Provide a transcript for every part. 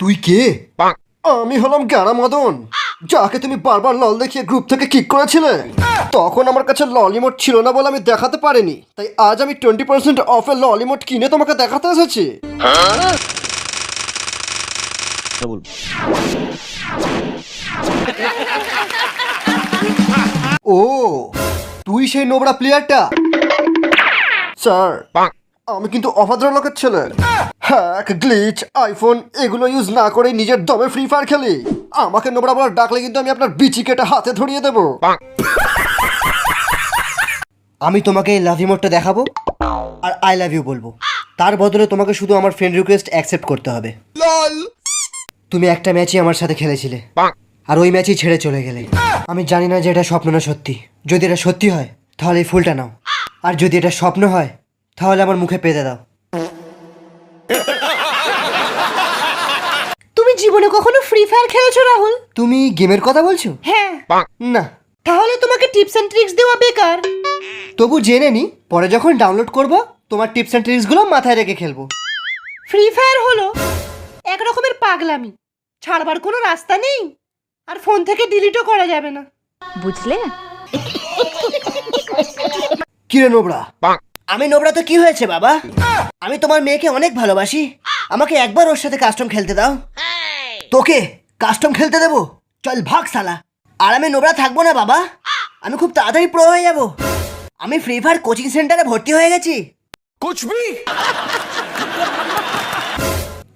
তুই কে? আমি হলাম গ্যারা মদন, যাকে তুমি বারবার লল দেখিয়ে গ্রুপ থেকে কিক করেছিলে। তখন আমার কাছে লল ইমোট ছিল না বলে আমি দেখাতে পারিনি, তাই আজ আমি 20% অফের লল ইমোট কিনে তোমাকে দেখাতে এসেছি। ও, তুই সেই নোবরা প্লেয়ারটা? স্যার, আমি কিন্তু অভদ্র লোকের ছেলে। হ্যাক, গ্লিচ, আইফোন এগুলো ইউজ না করে নিজের দমে ফ্রি ফায়ার খেলি। আমাকে নোবরা বলার ডাকলে কিন্তু আমি আপনার বিচি কেটে হাতে ধরিয়ে দেব। আমি তোমাকে এই লাভ ইমোটটা দেখাবো আর আই লাভ ইউ বলবো। তার বদলে তোমাকে শুধু আমার ফ্রেন্ড রিকোয়েস্ট অ্যাকসেপ্ট করতে হবে। তুমি একটা ম্যাচই আমার সাথে খেলেছিলে আর ওই ম্যাচই ছেড়ে চলে গেলে। আমি জানি না যে এটা স্বপ্ন না সত্যি। যদি এটা সত্যি হয় তাহলে এই ফুলটা নাও, আর যদি এটা স্বপ্ন হয় তাহলে আমার মুখে পেতে দাও। তুমি জীবনে কখনো ফ্রি ফায়ার খেলেছো রাহুল? তুমি গেমের কথা বলছো? হ্যাঁ। না। তাহলে তোমাকে টিপস এন্ড ট্রিক্স দেওয়া বেকার। তবু জেনে নি, পরে যখন ডাউনলোড করব তোমার টিপস এন্ড ট্রিক্সগুলো মাথায় রেখে খেলবো। ফ্রি ফায়ার হলো এক রকমের পাগলামি, ছাড়বার কোনো রাস্তা নেই, আর ফোন থেকে ডিলিটও করা যাবে না, বুঝলে? কিরে নোবরা? আমি নোবরা তো কি হয়েছে বাবা? আমি তোমার মেয়েকে অনেক ভালোবাসি, আমাকে একবার ওর সাথে কাস্টম খেলতে দাও। তোকে কাস্টম খেলতে দেবো? চল ভাগ শালা। আর আমি নোবরা থাকবো না বাবা, আমি খুব তাড়াতাড়ি প্রো হয়ে যাব। আমি ফ্রি ফায়ার কোচিং সেন্টারে ভর্তি হয়ে গেছি।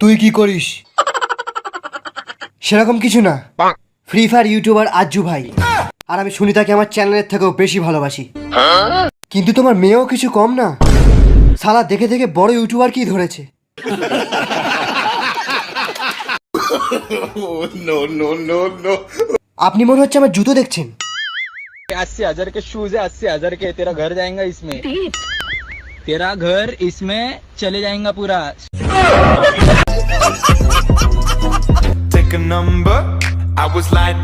তুই কি করিস? সেরকম কিছু না। ফ্রি ফায়ার ইউটিউবার আজ্জু ভাই, আর আমি শুনি তাকে আমার চ্যানেলের থেকেও বেশি ভালোবাসি। কিন্তু তোমার মেয়েও কিছু কম না, শালা দেখে দেখে বড় ইউটিউবার কি ধরেছে। আপনি মনে হচ্ছে আমার জুতো দেখছেন। 80,000 के शूज है, 80,000 के। तेरा घर जाएगा इसमें, तेरा घर इसमें चले जाएगा पूरा। Take a number. I was like